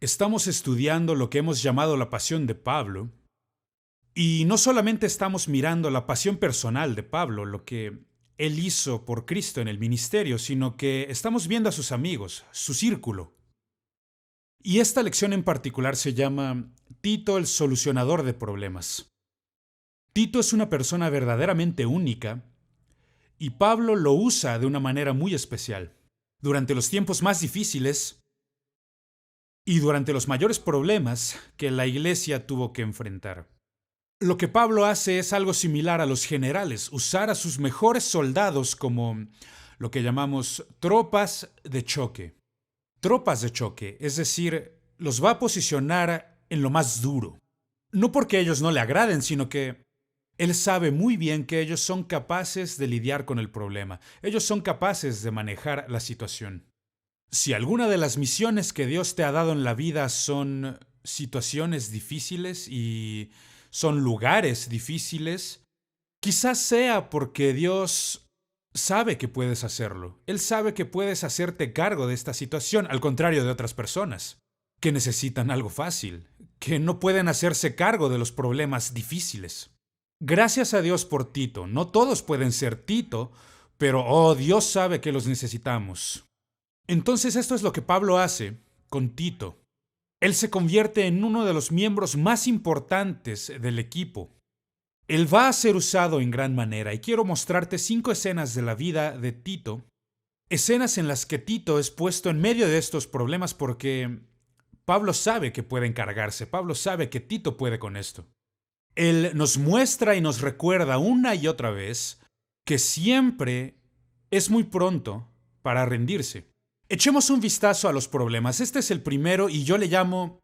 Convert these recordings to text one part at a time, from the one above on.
Estamos estudiando lo que hemos llamado la pasión de Pablo, y no solamente estamos mirando la pasión personal de Pablo, lo que él hizo por Cristo en el ministerio, sino que estamos viendo a sus amigos, su círculo. Y esta lección en particular se llama Tito el solucionador de problemas. Tito es una persona verdaderamente única y Pablo lo usa de una manera muy especial. Durante los tiempos más difíciles y durante los mayores problemas que la iglesia tuvo que enfrentar. Lo que Pablo hace es algo similar a los generales, usar a sus mejores soldados como lo que llamamos tropas de choque. Tropas de choque, es decir, los va a posicionar en lo más duro. No porque ellos no le agraden, sino que él sabe muy bien que ellos son capaces de lidiar con el problema. Ellos son capaces de manejar la situación. Si alguna de las misiones que Dios te ha dado en la vida son situaciones difíciles y son lugares difíciles, quizás sea porque Dios sabe que puedes hacerlo. Él sabe que puedes hacerte cargo de esta situación, al contrario de otras personas, que necesitan algo fácil, que no pueden hacerse cargo de los problemas difíciles. Gracias a Dios por Tito. No todos pueden ser Tito, pero Dios sabe que los necesitamos. Entonces esto es lo que Pablo hace con Tito. Él se convierte en uno de los miembros más importantes del equipo. Él va a ser usado en gran manera y quiero mostrarte 5 escenas de la vida de Tito, escenas en las que Tito es puesto en medio de estos problemas porque Pablo sabe que puede encargarse, Pablo sabe que Tito puede con esto. Él nos muestra y nos recuerda una y otra vez que siempre es muy pronto para rendirse. Echemos un vistazo a los problemas. Este es el primero y yo le llamo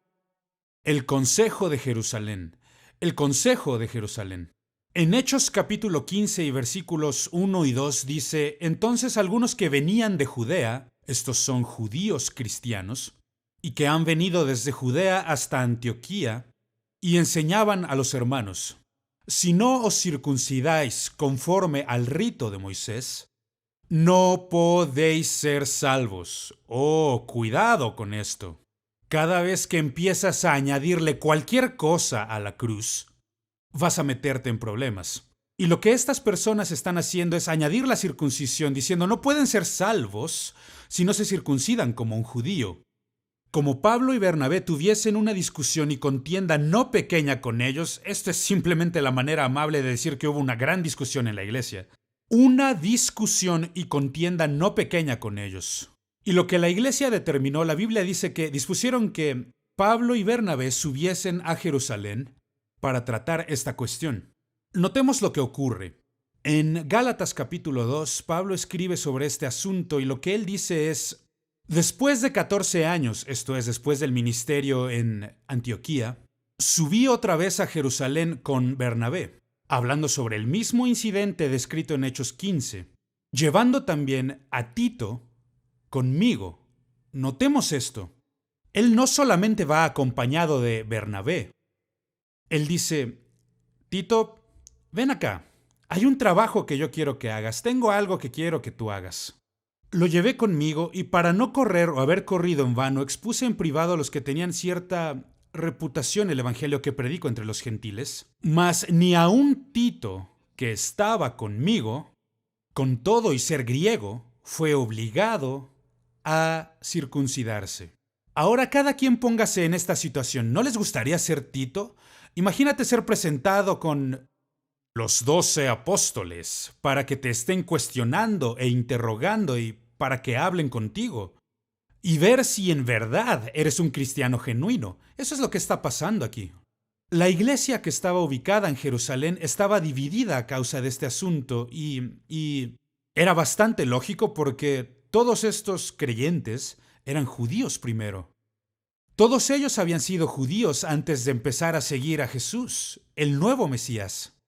el Consejo de Jerusalén. El Consejo de Jerusalén. En Hechos capítulo 15 y versículos 1 y 2 dice: Entonces algunos que venían de Judea, estos son judíos cristianos, y que han venido desde Judea hasta Antioquía, y enseñaban a los hermanos: Si no os circuncidáis conforme al rito de Moisés, no podéis ser salvos. Cuidado con esto. Cada vez que empiezas a añadirle cualquier cosa a la cruz, vas a meterte en problemas. Y lo que estas personas están haciendo es añadir la circuncisión, diciendo no pueden ser salvos si no se circuncidan como un judío. Como Pablo y Bernabé tuviesen una discusión y contienda no pequeña con ellos, esto es simplemente la manera amable de decir que hubo una gran discusión en la iglesia. Una discusión y contienda no pequeña con ellos. Y lo que la iglesia determinó, la Biblia dice que dispusieron que Pablo y Bernabé subiesen a Jerusalén para tratar esta cuestión. Notemos lo que ocurre. En Gálatas capítulo 2, Pablo escribe sobre este asunto y lo que él dice es: después de 14 años, esto es, después del ministerio en Antioquía, subí otra vez a Jerusalén con Bernabé, hablando sobre el mismo incidente descrito en Hechos 15, llevando también a Tito conmigo. Notemos esto. Él no solamente va acompañado de Bernabé. Él dice: Tito, ven acá. Hay un trabajo que yo quiero que hagas. Tengo algo que quiero que tú hagas. Lo llevé conmigo y para no correr o haber corrido en vano, expuse en privado a los que tenían cierta reputación el evangelio que predico entre los gentiles, mas ni aun Tito, que estaba conmigo, con todo y ser griego, fue obligado a circuncidarse. Ahora cada quien póngase en esta situación. ¿No les gustaría ser Tito? Imagínate ser presentado con los 12 apóstoles para que te estén cuestionando e interrogando y para que hablen contigo y ver si en verdad eres un cristiano genuino. Eso es lo que está pasando aquí. La iglesia que estaba ubicada en Jerusalén estaba dividida a causa de este asunto y era bastante lógico porque todos estos creyentes eran judíos primero. Todos ellos habían sido judíos antes de empezar a seguir a Jesús, el nuevo Mesías.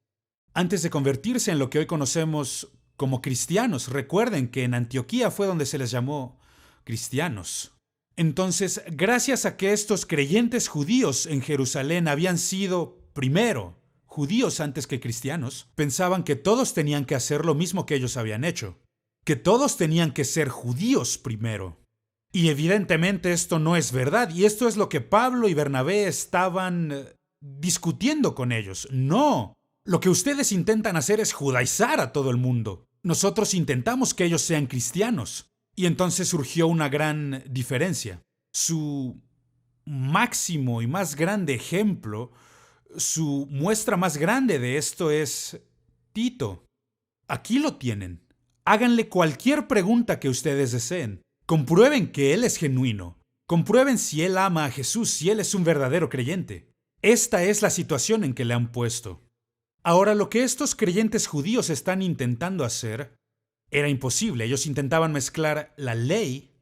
Antes de convertirse en lo que hoy conocemos como cristianos. Recuerden que en Antioquía fue donde se les llamó cristianos. Entonces, gracias a que estos creyentes judíos en Jerusalén habían sido, primero, judíos antes que cristianos, pensaban que todos tenían que hacer lo mismo que ellos habían hecho, que todos tenían que ser judíos primero. Y evidentemente esto no es verdad, y esto es lo que Pablo y Bernabé estaban discutiendo con ellos. No, lo que ustedes intentan hacer es judaizar a todo el mundo. Nosotros intentamos que ellos sean cristianos. Y entonces surgió una gran diferencia. Su máximo y más grande ejemplo, su muestra más grande de esto es Tito. Aquí lo tienen. Háganle cualquier pregunta que ustedes deseen. Comprueben que él es genuino. Comprueben si él ama a Jesús, si él es un verdadero creyente. Esta es la situación en que le han puesto. Ahora, lo que estos creyentes judíos están intentando hacer era imposible. Ellos intentaban mezclar la ley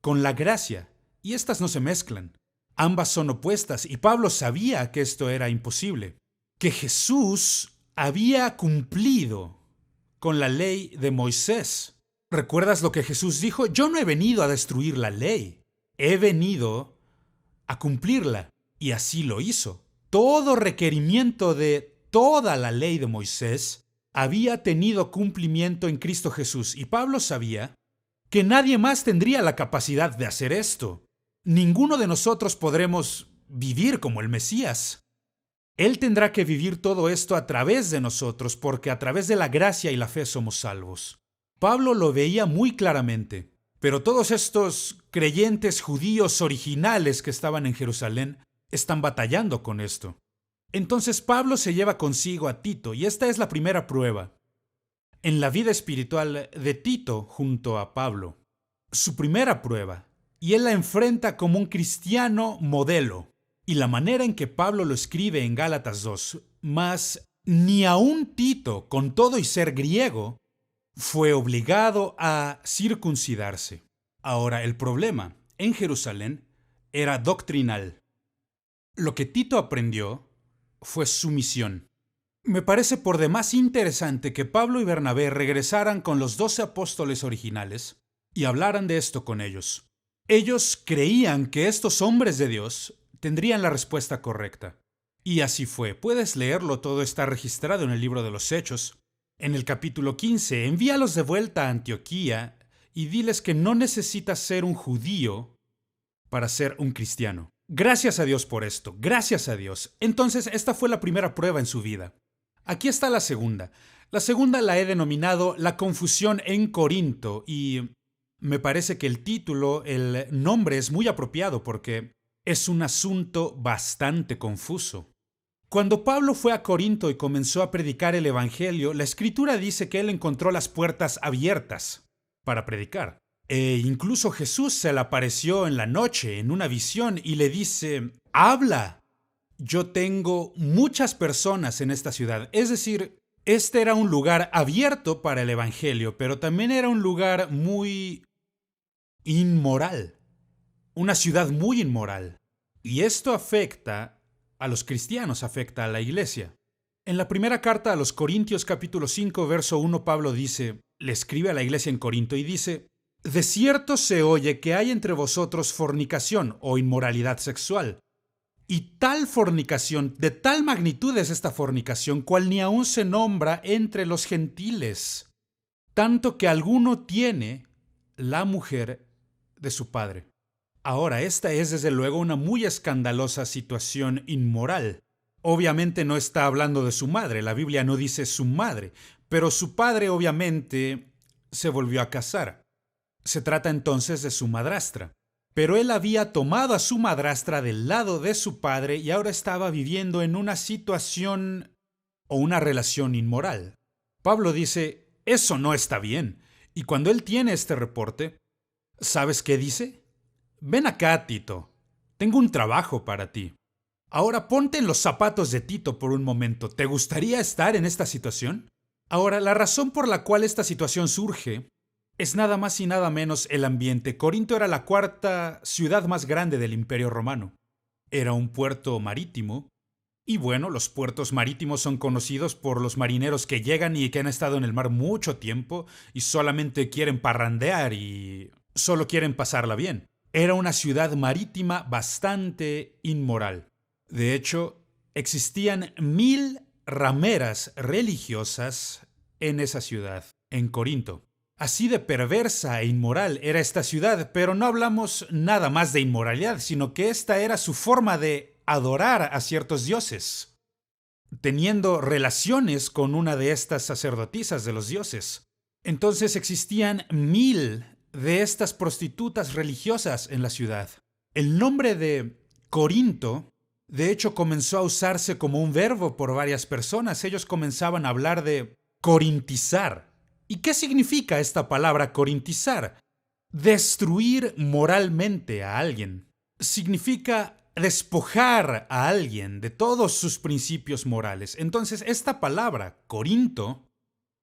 con la gracia, y estas no se mezclan. Ambas son opuestas, y Pablo sabía que esto era imposible, que Jesús había cumplido con la ley de Moisés. ¿Recuerdas lo que Jesús dijo? Yo no he venido a destruir la ley, he venido a cumplirla, y así lo hizo. Todo requerimiento de toda la ley de Moisés había tenido cumplimiento en Cristo Jesús, y Pablo sabía que nadie más tendría la capacidad de hacer esto. Ninguno de nosotros podremos vivir como el Mesías. Él tendrá que vivir todo esto a través de nosotros, porque a través de la gracia y la fe somos salvos. Pablo lo veía muy claramente, pero todos estos creyentes judíos originales que estaban en Jerusalén están batallando con esto. Entonces Pablo se lleva consigo a Tito, y esta es la primera prueba en la vida espiritual de Tito junto a Pablo. Su primera prueba, y él la enfrenta como un cristiano modelo. Y la manera en que Pablo lo escribe en Gálatas 2, mas ni aun Tito, con todo y ser griego, fue obligado a circuncidarse. Ahora, el problema en Jerusalén era doctrinal. Lo que Tito aprendió fue sumisión. Me parece por demás interesante que Pablo y Bernabé regresaran con los 12 apóstoles originales y hablaran de esto con ellos. Ellos creían que estos hombres de Dios tendrían la respuesta correcta. Y así fue. Puedes leerlo, todo está registrado en el libro de los Hechos. En el capítulo 15, envíalos de vuelta a Antioquía y diles que no necesitas ser un judío para ser un cristiano. Gracias a Dios por esto, gracias a Dios. Entonces, esta fue la primera prueba en su vida. Aquí está la segunda. La segunda la he denominado La confusión en Corinto, y me parece que el título, el nombre es muy apropiado porque es un asunto bastante confuso. Cuando Pablo fue a Corinto y comenzó a predicar el Evangelio, la Escritura dice que él encontró las puertas abiertas para predicar. Incluso Jesús se le apareció en la noche, en una visión, y le dice, habla, yo tengo muchas personas en esta ciudad. Es decir, este era un lugar abierto para el Evangelio, pero también era un lugar muy inmoral, una ciudad muy inmoral. Y esto afecta a los cristianos, afecta a la iglesia. En la primera carta a los Corintios capítulo 5, verso 1, Pablo dice, le escribe a la iglesia en Corinto y dice, de cierto se oye que hay entre vosotros fornicación o inmoralidad sexual. Y tal fornicación, de tal magnitud es esta fornicación, cual ni aún se nombra entre los gentiles, tanto que alguno tiene la mujer de su padre. Ahora, esta es desde luego una muy escandalosa situación inmoral. Obviamente no está hablando de su madre, la Biblia no dice su madre, pero su padre obviamente se volvió a casar. Se trata entonces de su madrastra. Pero él había tomado a su madrastra del lado de su padre y ahora estaba viviendo en una situación o una relación inmoral. Pablo dice, eso no está bien. Y cuando él tiene este reporte, ¿sabes qué dice? Ven acá, Tito. Tengo un trabajo para ti. Ahora ponte en los zapatos de Tito por un momento. ¿Te gustaría estar en esta situación? Ahora, la razón por la cual esta situación surge es nada más y nada menos el ambiente. Corinto era la cuarta ciudad más grande del Imperio Romano. Era un puerto marítimo. Y bueno, los puertos marítimos son conocidos por los marineros que llegan y que han estado en el mar mucho tiempo y solamente quieren parrandear y solo quieren pasarla bien. Era una ciudad marítima bastante inmoral. De hecho, existían 1000 rameras religiosas en esa ciudad, en Corinto. Así de perversa e inmoral era esta ciudad, pero no hablamos nada más de inmoralidad, sino que esta era su forma de adorar a ciertos dioses, teniendo relaciones con una de estas sacerdotisas de los dioses. Entonces existían 1000 de estas prostitutas religiosas en la ciudad. El nombre de Corinto, de hecho, comenzó a usarse como un verbo por varias personas. Ellos comenzaban a hablar de corintizar. ¿Y qué significa esta palabra corintizar? Destruir moralmente a alguien. Significa despojar a alguien de todos sus principios morales. Entonces, esta palabra, Corinto,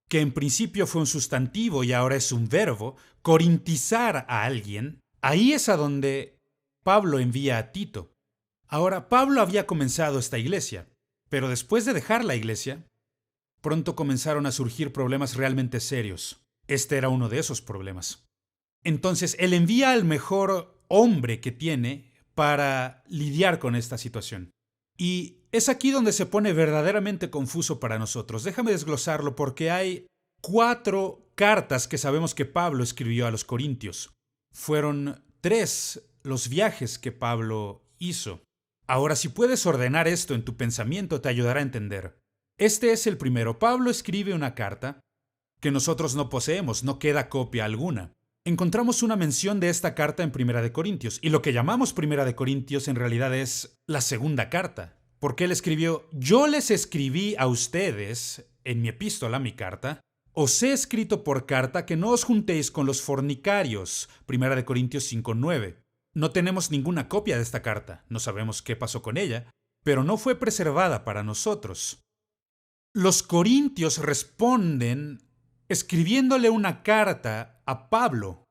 que en principio fue un sustantivo y ahora es un verbo, corintizar a alguien, ahí es a donde Pablo envía a Tito. Ahora, Pablo había comenzado esta iglesia, pero después de dejar la iglesia, pronto comenzaron a surgir problemas realmente serios. Este era uno de esos problemas. Entonces, él envía al mejor hombre que tiene para lidiar con esta situación. Y es aquí donde se pone verdaderamente confuso para nosotros. Déjame desglosarlo porque hay 4 cartas que sabemos que Pablo escribió a los corintios. Fueron 3 los viajes que Pablo hizo. Ahora, si puedes ordenar esto en tu pensamiento, te ayudará a entender. Este es el primero. Pablo escribe una carta que nosotros no poseemos, no queda copia alguna. Encontramos una mención de esta carta en Primera de Corintios, y lo que llamamos Primera de Corintios en realidad es la segunda carta, porque él escribió: yo les escribí a ustedes, en mi epístola, mi carta, os he escrito por carta que no os juntéis con los fornicarios, Primera de Corintios 5:9. No tenemos ninguna copia de esta carta, no sabemos qué pasó con ella, pero no fue preservada para nosotros. Los corintios responden escribiéndole una carta a Pablo.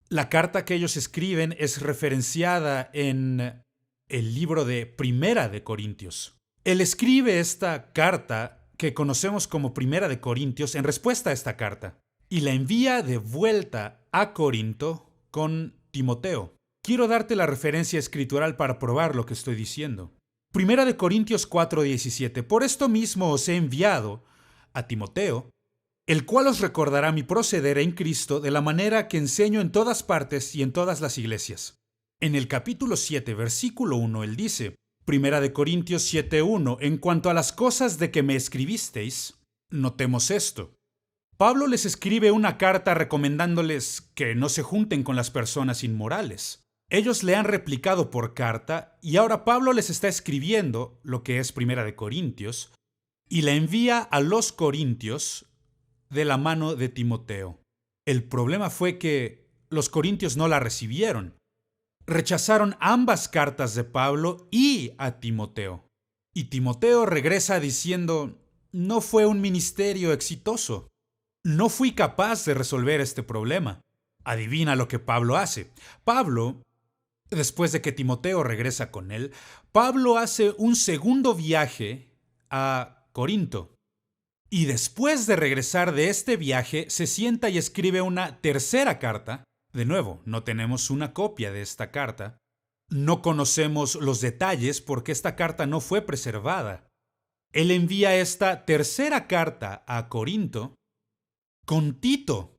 La carta que ellos escriben es referenciada en el libro de Primera de Corintios. Él escribe esta carta que conocemos como Primera de Corintios en respuesta a esta carta y la envía de vuelta a Corinto con Timoteo. Quiero darte la referencia escritural para probar lo que estoy diciendo. Primera de Corintios 4:17. Por esto mismo os he enviado a Timoteo, el cual os recordará mi proceder en Cristo de la manera que enseño en todas partes y en todas las iglesias. En el capítulo 7, versículo 1, él dice, Primera de Corintios 7:1, en cuanto a las cosas de que me escribisteis, notemos esto. Pablo les escribe una carta recomendándoles que no se junten con las personas inmorales. Ellos le han replicado por carta y ahora Pablo les está escribiendo lo que es Primera de Corintios y la envía a los corintios de la mano de Timoteo. El problema fue que los corintios no la recibieron. Rechazaron ambas cartas de Pablo y a Timoteo. Y Timoteo regresa diciendo, no fue un ministerio exitoso. No fui capaz de resolver este problema. Adivina lo que Pablo hace. Pablo, después de que Timoteo regresa con él, Pablo hace un segundo viaje a Corinto. Y después de regresar de este viaje, se sienta y escribe una tercera carta. De nuevo, no tenemos una copia de esta carta. No conocemos los detalles porque esta carta no fue preservada. Él envía esta tercera carta a Corinto con Tito.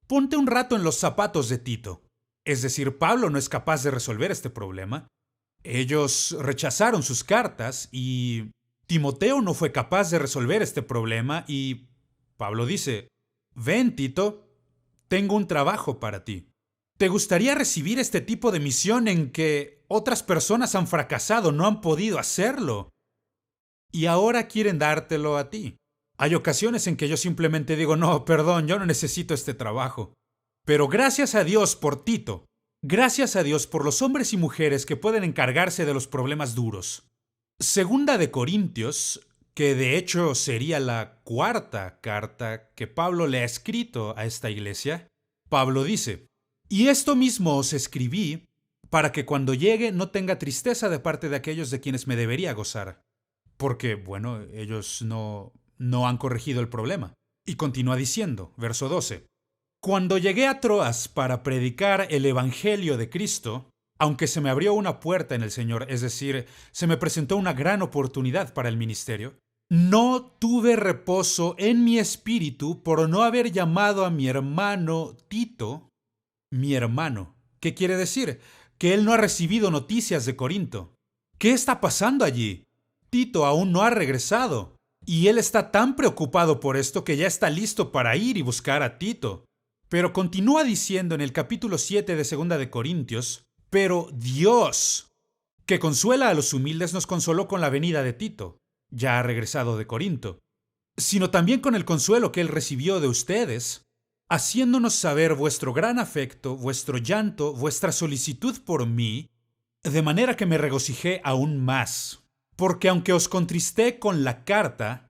Ponte un rato en los zapatos de Tito. Es decir, Pablo no es capaz de resolver este problema. Ellos rechazaron sus cartas y Timoteo no fue capaz de resolver este problema y Pablo dice, ven Tito, tengo un trabajo para ti. ¿Te gustaría recibir este tipo de misión en que otras personas han fracasado, no han podido hacerlo? Y ahora quieren dártelo a ti. Hay ocasiones en que yo simplemente digo, no, perdón, yo no necesito este trabajo. Pero gracias a Dios por Tito. Gracias a Dios por los hombres y mujeres que pueden encargarse de los problemas duros. Segunda de Corintios, que de hecho sería la cuarta carta que Pablo le ha escrito a esta iglesia, Pablo dice, y esto mismo os escribí para que cuando llegue no tenga tristeza de parte de aquellos de quienes me debería gozar. Porque, bueno, ellos no han corregido el problema. Y continúa diciendo, verso 12, cuando llegué a Troas para predicar el evangelio de Cristo, aunque se me abrió una puerta en el Señor, es decir, se me presentó una gran oportunidad para el ministerio, No tuve reposo en mi espíritu por no haber llamado a mi hermano Tito, mi hermano. ¿Qué quiere decir? Que él no ha recibido noticias de Corinto. ¿Qué está pasando allí? Tito aún no ha regresado. Y él está tan preocupado por esto que ya está listo para ir y buscar a Tito. Pero continúa diciendo en el capítulo 7 de Segunda de Corintios, pero Dios, que consuela a los humildes, nos consoló con la venida de Tito, ya ha regresado de Corinto, sino también con el consuelo que él recibió de ustedes, haciéndonos saber vuestro gran afecto, vuestro llanto, vuestra solicitud por mí, de manera que me regocijé aún más. Porque aunque os contristé con la carta,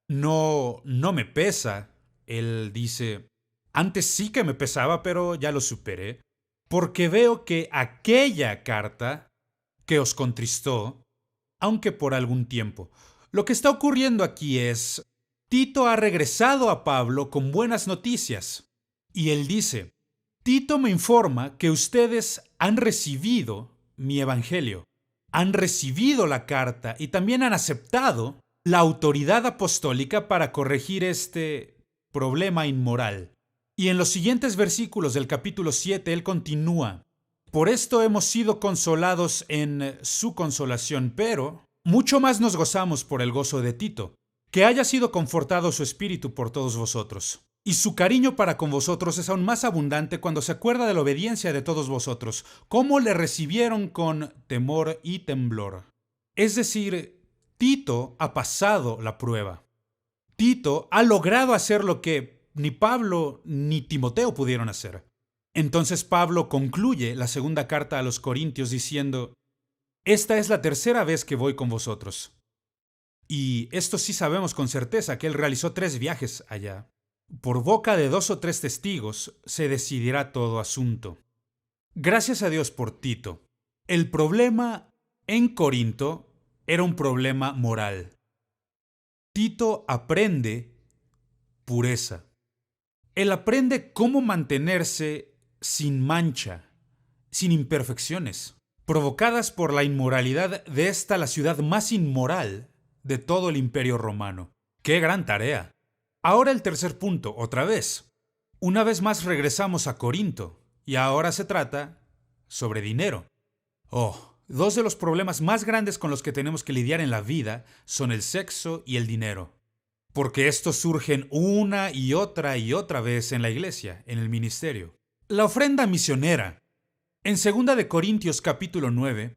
no me pesa. Él dice, antes sí que me pesaba, pero ya lo superé, porque veo que aquella carta que os contristó, aunque por algún tiempo. Lo que está ocurriendo aquí es, Tito ha regresado a Pablo con buenas noticias. Y él dice, Tito me informa que ustedes han recibido mi evangelio, han recibido la carta y también han aceptado la autoridad apostólica para corregir este problema inmoral. Y en los siguientes versículos del capítulo 7 él continúa, por esto hemos sido consolados en su consolación, pero mucho más nos gozamos por el gozo de Tito, que haya sido confortado su espíritu por todos vosotros. Y su cariño para con vosotros es aún más abundante cuando se acuerda de la obediencia de todos vosotros, cómo le recibieron con temor y temblor. Es decir, Tito ha pasado la prueba. Tito ha logrado hacer lo que ni Pablo ni Timoteo pudieron hacer. Entonces Pablo concluye la segunda carta a los Corintios diciendo, esta es la tercera vez que voy con vosotros. Y esto sí sabemos con certeza que él realizó 3 viajes allá. Por boca de 2 o 3 testigos se decidirá todo asunto. Gracias a Dios por Tito. El problema en Corinto era un problema moral. Tito aprende pureza. Él aprende cómo mantenerse sin mancha, sin imperfecciones, provocadas por la inmoralidad de esta la ciudad más inmoral de todo el Imperio Romano. ¡Qué gran tarea! Ahora el tercer punto, otra vez. Una vez más regresamos a Corinto, y ahora se trata sobre dinero. Oh, 2 de los problemas más grandes con los que tenemos que lidiar en la vida son el sexo y el dinero. Porque estos surgen una y otra vez en la iglesia, en el ministerio. La ofrenda misionera. En 2 de Corintios capítulo 9,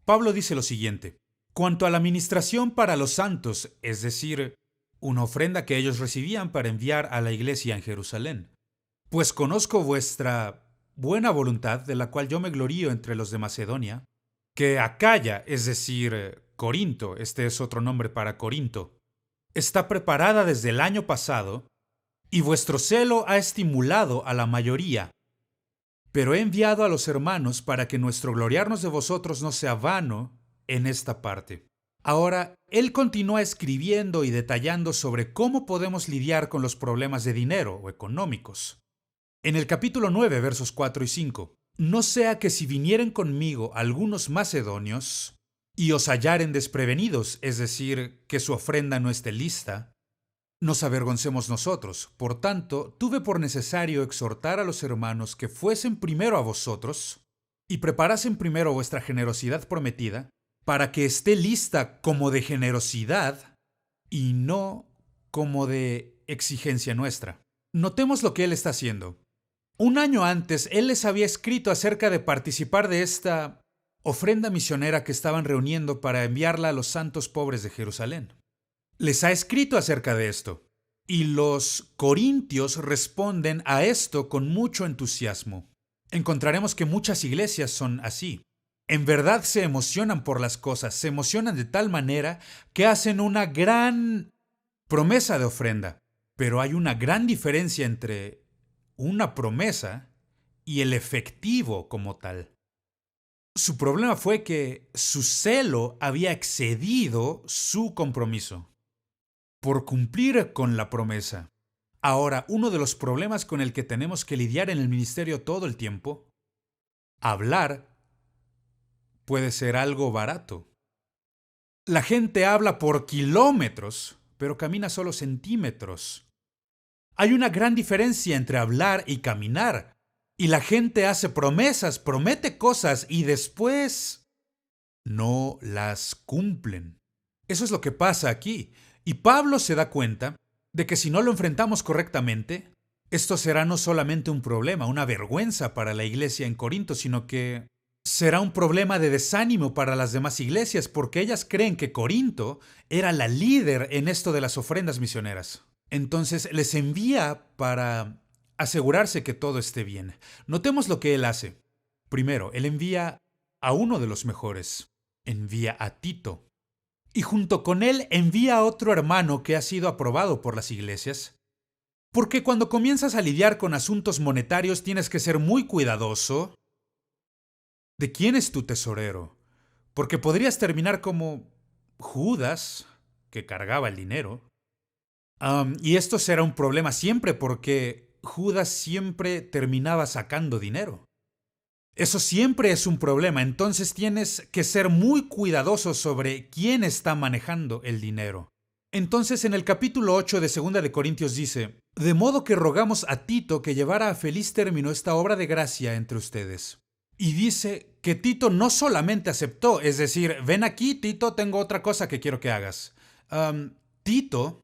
Pablo dice lo siguiente. Cuanto a la ministración para los santos, es decir, una ofrenda que ellos recibían para enviar a la iglesia en Jerusalén. Pues conozco vuestra buena voluntad, de la cual yo me glorío entre los de Macedonia, que Acaya, es decir, Corinto, este es otro nombre para Corinto, está preparada desde el año pasado, y vuestro celo ha estimulado a la mayoría. Pero he enviado a los hermanos para que nuestro gloriarnos de vosotros no sea vano en esta parte. Ahora, él continúa escribiendo y detallando sobre cómo podemos lidiar con los problemas de dinero o económicos. En el capítulo 9, versos 4 y 5, no sea que si vinieren conmigo algunos macedonios y os hallaren desprevenidos, es decir, que su ofrenda no esté lista, nos avergoncemos nosotros. Por tanto, tuve por necesario exhortar a los hermanos que fuesen primero a vosotros y preparasen primero vuestra generosidad prometida, para que esté lista como de generosidad y no como de exigencia nuestra. Notemos lo que él está haciendo. Un año antes, él les había escrito acerca de participar de esta ofrenda misionera que estaban reuniendo para enviarla a los santos pobres de Jerusalén. Les ha escrito acerca de esto, y los corintios responden a esto con mucho entusiasmo. Encontraremos que muchas iglesias son así. En verdad se emocionan por las cosas, se emocionan de tal manera que hacen una gran promesa de ofrenda. Pero hay una gran diferencia entre una promesa y el efectivo como tal. Su problema fue que su celo había excedido su compromiso por cumplir con la promesa. Ahora, uno de los problemas con el que tenemos que lidiar en el ministerio todo el tiempo, hablar puede ser algo barato. La gente habla por kilómetros, pero camina solo centímetros. Hay una gran diferencia entre hablar y caminar. Y la gente hace promesas, promete cosas y después no las cumplen. Eso es lo que pasa aquí. Y Pablo se da cuenta de que si no lo enfrentamos correctamente, esto será no solamente un problema, una vergüenza para la iglesia en Corinto, sino que será un problema de desánimo para las demás iglesias, porque ellas creen que Corinto era la líder en esto de las ofrendas misioneras. Entonces les envía para asegurarse que todo esté bien. Notemos lo que él hace. Primero, él envía a uno de los mejores. Envía a Tito. Y junto con él envía a otro hermano que ha sido aprobado por las iglesias. Porque cuando comienzas a lidiar con asuntos monetarios tienes que ser muy cuidadoso de quién es tu tesorero. Porque podrías terminar como Judas, que cargaba el dinero. Y esto será un problema siempre porque Judas siempre terminaba sacando dinero. Eso siempre es un problema, entonces tienes que ser muy cuidadoso sobre quién está manejando el dinero. Entonces en el capítulo 8 de 2 de Corintios dice, de modo que rogamos a Tito que llevara a feliz término esta obra de gracia entre ustedes. Y dice que Tito no solamente aceptó, es decir, ven aquí Tito, tengo otra cosa que quiero que hagas. Tito,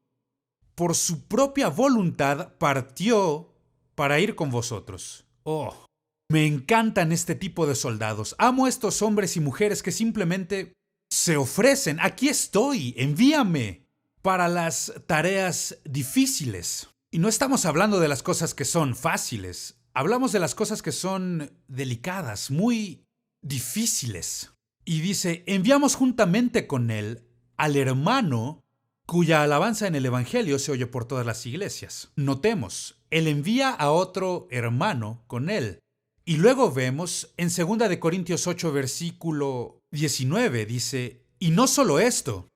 por su propia voluntad, partió para ir con vosotros. Oh, me encantan este tipo de soldados. Amo a estos hombres y mujeres que simplemente se ofrecen. Aquí estoy, envíame para las tareas difíciles. Y no estamos hablando de las cosas que son fáciles. Hablamos de las cosas que son delicadas, muy difíciles. Y dice, enviamos juntamente con él al hermano cuya alabanza en el Evangelio se oye por todas las iglesias. Notemos, él envía a otro hermano con él. Y luego vemos en 2 de Corintios 8, versículo 19, dice, y no solo esto,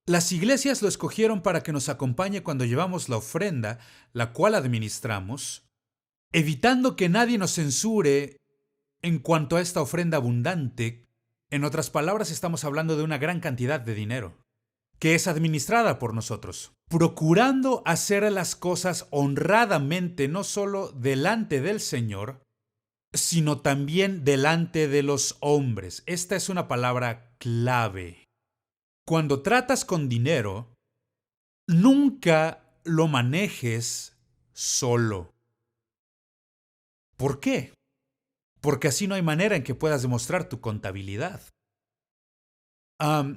las iglesias lo escogieron para que nos acompañe cuando llevamos la ofrenda, la cual administramos, evitando que nadie nos censure en cuanto a esta ofrenda abundante. En otras palabras, estamos hablando de una gran cantidad de dinero, que es administrada por nosotros, procurando hacer las cosas honradamente, no solo delante del Señor, sino también delante de los hombres. Esta es una palabra clave. Cuando tratas con dinero, nunca lo manejes solo. ¿Por qué? Porque así no hay manera en que puedas demostrar tu contabilidad.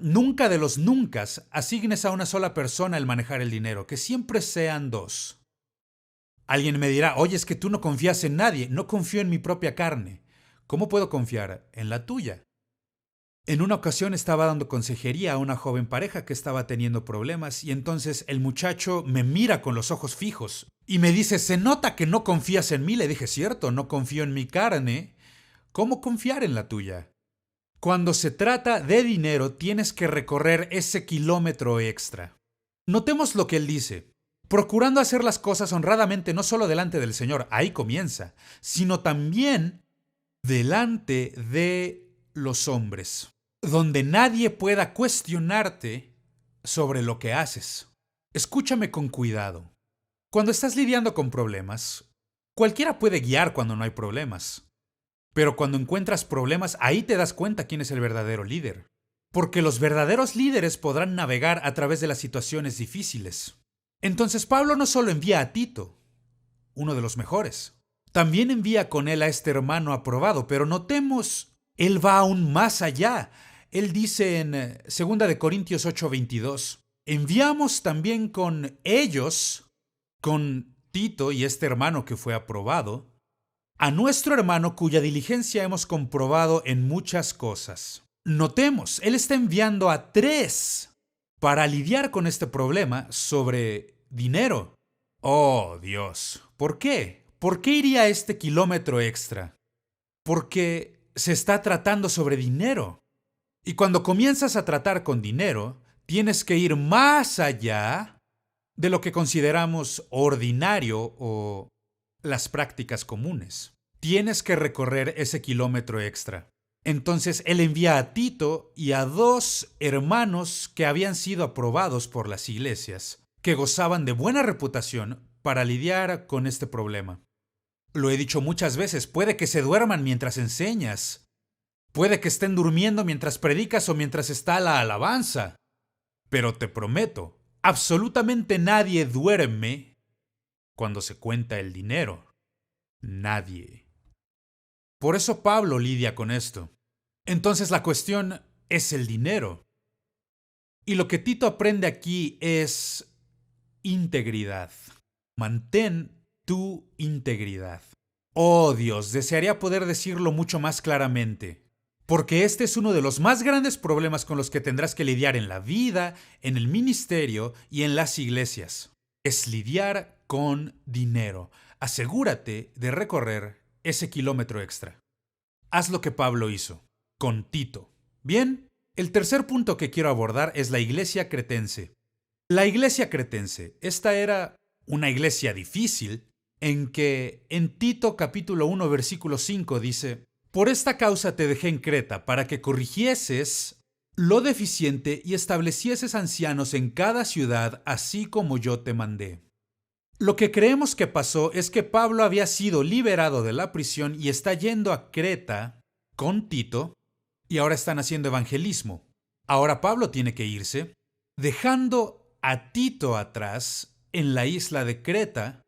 Nunca de los nunca asignes a una sola persona el manejar el dinero, que siempre sean dos. Alguien me dirá, oye, es que tú no confías en nadie. No confío en mi propia carne. ¿Cómo puedo confiar en la tuya? En una ocasión estaba dando consejería a una joven pareja que estaba teniendo problemas y entonces el muchacho me mira con los ojos fijos y me dice, se nota que no confías en mí. Le dije, cierto, no confío en mi carne. ¿Cómo confiar en la tuya? Cuando se trata de dinero, tienes que recorrer ese kilómetro extra. Notemos lo que él dice. Procurando hacer las cosas honradamente no solo delante del Señor, ahí comienza, sino también delante de los hombres, donde nadie pueda cuestionarte sobre lo que haces. Escúchame con cuidado. Cuando estás lidiando con problemas, cualquiera puede guiar cuando no hay problemas. Pero cuando encuentras problemas, ahí te das cuenta quién es el verdadero líder. Porque los verdaderos líderes podrán navegar a través de las situaciones difíciles. Entonces Pablo no solo envía a Tito, uno de los mejores, también envía con él a este hermano aprobado, pero notemos, él va aún más allá. Él dice en 2 de Corintios 8:22, enviamos también con ellos, con Tito y este hermano que fue aprobado, a nuestro hermano cuya diligencia hemos comprobado en muchas cosas. Notemos, él está enviando a 3 para lidiar con este problema sobre dinero. Oh, Dios, ¿por qué? ¿Por qué iría este kilómetro extra? Porque se está tratando sobre dinero. Y cuando comienzas a tratar con dinero, tienes que ir más allá de lo que consideramos ordinario o las prácticas comunes. Tienes que recorrer ese kilómetro extra. Entonces él envía a Tito y a 2 hermanos que habían sido aprobados por las iglesias, que gozaban de buena reputación para lidiar con este problema. Lo he dicho muchas veces, puede que se duerman mientras enseñas, puede que estén durmiendo mientras predicas o mientras está la alabanza, pero te prometo, absolutamente nadie duerme cuando se cuenta el dinero. Nadie. Por eso Pablo lidia con esto. Entonces la cuestión es el dinero. Y lo que Tito aprende aquí es integridad. Mantén tu integridad. Oh Dios, desearía poder decirlo mucho más claramente, porque este es uno de los más grandes problemas con los que tendrás que lidiar en la vida, en el ministerio y en las iglesias. Es lidiar con dinero. Asegúrate de recorrer ese kilómetro extra. Haz lo que Pablo hizo, con Tito. Bien, el tercer punto que quiero abordar es la iglesia cretense. La iglesia cretense, esta era una iglesia difícil, en que en Tito capítulo 1 versículo 5 dice: por esta causa te dejé en Creta, para que corrigieses lo deficiente y establecieses ancianos en cada ciudad, así como yo te mandé. Lo que creemos que pasó es que Pablo había sido liberado de la prisión y está yendo a Creta con Tito, y ahora están haciendo evangelismo. Ahora Pablo tiene que irse, dejando a Tito atrás en la isla de Creta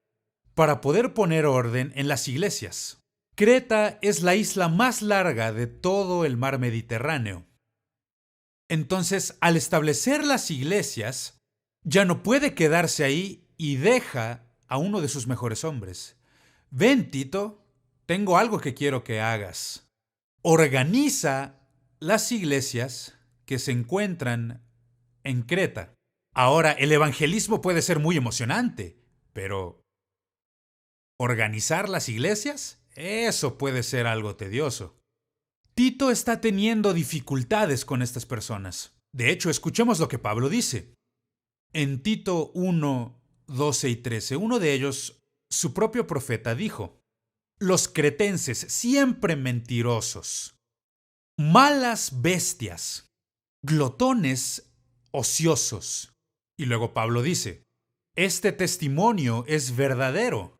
para poder poner orden en las iglesias. Creta es la isla más larga de todo el mar Mediterráneo. Entonces, al establecer las iglesias, ya no puede quedarse ahí y deja a uno de sus mejores hombres. Ven, Tito, tengo algo que quiero que hagas. Organiza las iglesias que se encuentran en Creta. Ahora, el evangelismo puede ser muy emocionante, pero ¿organizar las iglesias? Eso puede ser algo tedioso. Tito está teniendo dificultades con estas personas. De hecho, escuchemos lo que Pablo dice. En Tito 1, 12 y 13, uno de ellos, su propio profeta, dijo: los cretenses, siempre mentirosos, malas bestias, glotones ociosos. Y luego Pablo dice: este testimonio es verdadero.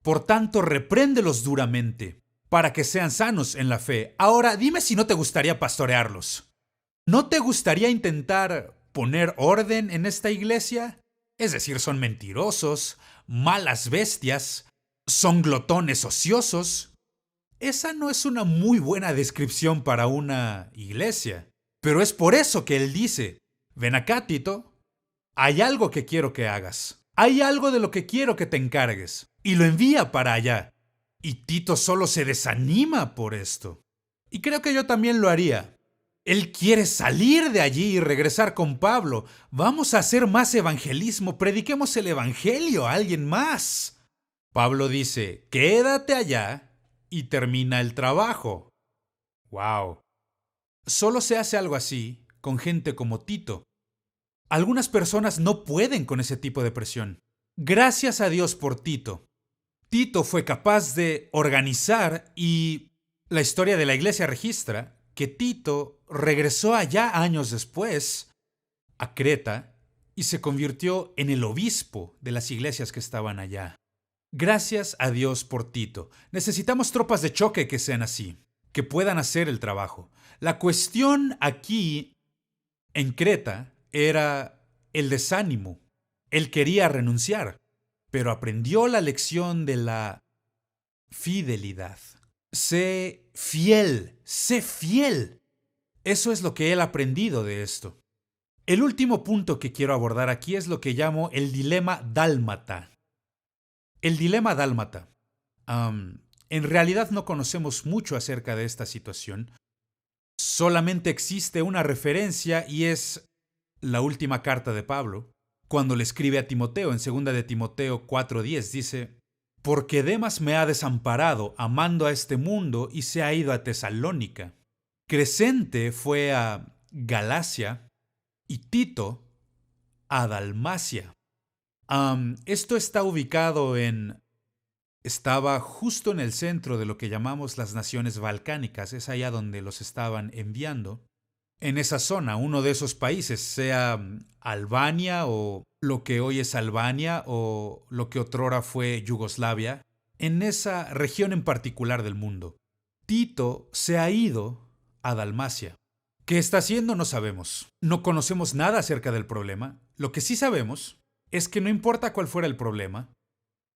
Por tanto, repréndelos duramente, para que sean sanos en la fe. Ahora, dime si no te gustaría pastorearlos. ¿No te gustaría intentar poner orden en esta iglesia? Es decir, son mentirosos, malas bestias, son glotones ociosos. Esa no es una muy buena descripción para una iglesia. Pero es por eso que él dice: ven acá, Tito, hay algo que quiero que hagas. Hay algo de lo que quiero que te encargues. Y lo envía para allá. Y Tito solo se desanima por esto. Y creo que yo también lo haría. Él quiere salir de allí y regresar con Pablo. Vamos a hacer más evangelismo. Prediquemos el evangelio a alguien más. Pablo dice: quédate allá y termina el trabajo. ¡Wow! Solo se hace algo así con gente como Tito. Algunas personas no pueden con ese tipo de presión. Gracias a Dios por Tito. Tito fue capaz de organizar, y la historia de la iglesia registra que Tito regresó allá años después a Creta y se convirtió en el obispo de las iglesias que estaban allá. Gracias a Dios por Tito. Necesitamos tropas de choque que sean así, que puedan hacer el trabajo. La cuestión aquí en Creta era el desánimo. Él quería renunciar, pero aprendió la lección de la fidelidad. Sé fiel, sé fiel. Eso es lo que él ha aprendido de esto. El último punto que quiero abordar aquí es lo que llamo el dilema dálmata. El dilema dálmata. En realidad no conocemos mucho acerca de esta situación. Solamente existe una referencia y es la última carta de Pablo, cuando le escribe a Timoteo en 2 de Timoteo 4:10, dice: porque Demas me ha desamparado amando a este mundo y se ha ido a Tesalónica. Crescente fue a Galacia y Tito a Dalmacia. Esto está ubicado en estaba justo en el centro de lo que llamamos las naciones balcánicas, es allá donde los estaban enviando. En esa zona, uno de esos países, sea Albania o lo que hoy es Albania o lo que otrora fue Yugoslavia, en esa región en particular del mundo. Tito se ha ido a Dalmacia. ¿Qué está haciendo? No sabemos. No conocemos nada acerca del problema. Lo que sí sabemos es que no importa cuál fuera el problema,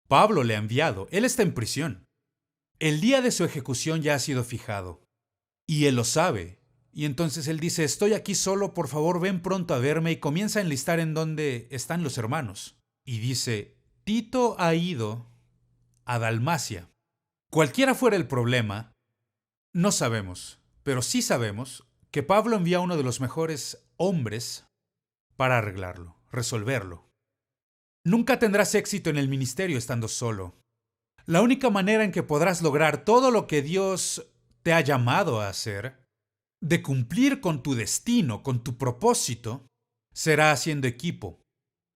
Pablo le ha enviado. Él está en prisión. El día de su ejecución ya ha sido fijado. Y él lo sabe. Y entonces él dice, estoy aquí solo, por favor ven pronto a verme, y comienza a enlistar en dónde están los hermanos. Y dice, Tito ha ido a Dalmacia. Cualquiera fuera el problema, no sabemos, pero sí sabemos que Pablo envía a uno de los mejores hombres para arreglarlo, resolverlo. Nunca tendrás éxito en el ministerio estando solo. La única manera en que podrás lograr todo lo que Dios te ha llamado a hacer, de cumplir con tu destino, con tu propósito, será haciendo equipo.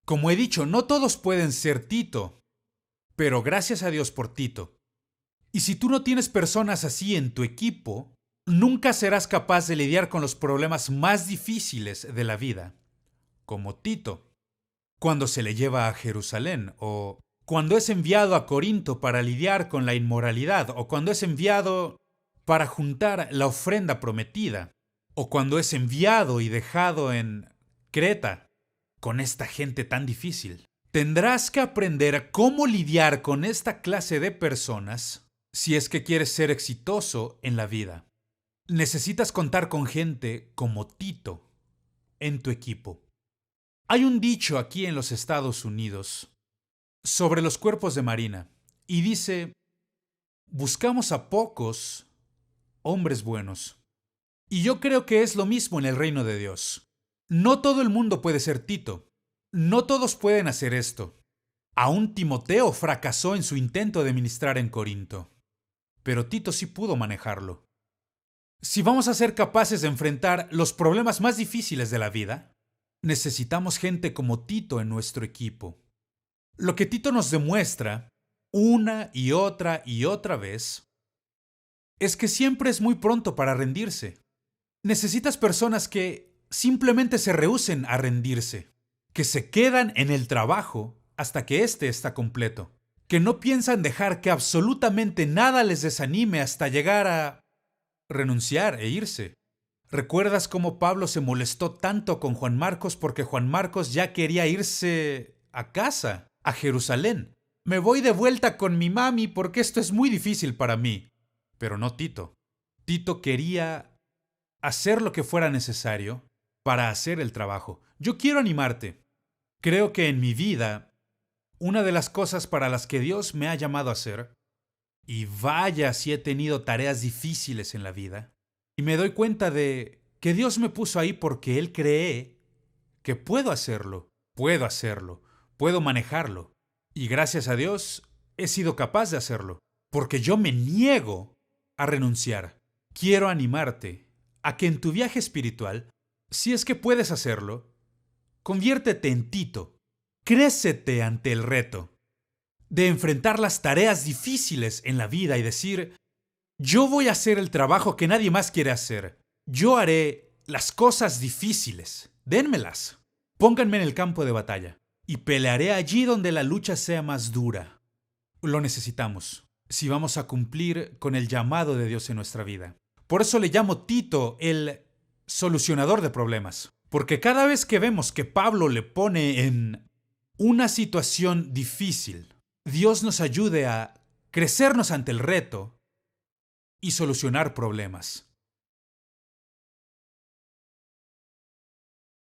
Como he dicho, no todos pueden ser Tito, pero gracias a Dios por Tito. Y si tú no tienes personas así en tu equipo, nunca serás capaz de lidiar con los problemas más difíciles de la vida, como Tito, cuando se le lleva a Jerusalén, o cuando es enviado a Corinto para lidiar con la inmoralidad, o cuando es enviado para juntar la ofrenda prometida, o cuando es enviado y dejado en Creta con esta gente tan difícil. Tendrás que aprender cómo lidiar con esta clase de personas si es que quieres ser exitoso en la vida. Necesitas contar con gente como Tito en tu equipo. Hay un dicho aquí en los Estados Unidos sobre los cuerpos de marina y dice, buscamos a pocos hombres buenos. Y yo creo que es lo mismo en el reino de Dios. No todo el mundo puede ser Tito. No todos pueden hacer esto. Aún Timoteo fracasó en su intento de ministrar en Corinto. Pero Tito sí pudo manejarlo. Si vamos a ser capaces de enfrentar los problemas más difíciles de la vida, necesitamos gente como Tito en nuestro equipo. Lo que Tito nos demuestra, una y otra vez, es que siempre es muy pronto para rendirse. Necesitas personas que simplemente se rehúsen a rendirse, que se quedan en el trabajo hasta que éste está completo, que no piensan dejar que absolutamente nada les desanime hasta llegar a renunciar e irse. ¿Recuerdas cómo Pablo se molestó tanto con Juan Marcos porque Juan Marcos ya quería irse a casa, a Jerusalén? Me voy de vuelta con mi mami porque esto es muy difícil para mí. Pero no Tito. Tito quería hacer lo que fuera necesario para hacer el trabajo. Yo quiero animarte. Creo que en mi vida, una de las cosas para las que Dios me ha llamado a hacer, y vaya si he tenido tareas difíciles en la vida, y me doy cuenta de que Dios me puso ahí porque Él cree que puedo hacerlo, puedo manejarlo. Y gracias a Dios he sido capaz de hacerlo, porque yo me niego a renunciar. Quiero animarte a que en tu viaje espiritual, si es que puedes hacerlo, conviértete en Tito. Crécete ante el reto de enfrentar las tareas difíciles en la vida y decir, yo voy a hacer el trabajo que nadie más quiere hacer. Yo haré las cosas difíciles. Dénmelas. Pónganme en el campo de batalla y pelearé allí donde la lucha sea más dura. Lo necesitamos si vamos a cumplir con el llamado de Dios en nuestra vida. Por eso le llamo Tito el solucionador de problemas. Porque cada vez que vemos que Pablo le pone en una situación difícil, Dios nos ayude a crecernos ante el reto y solucionar problemas.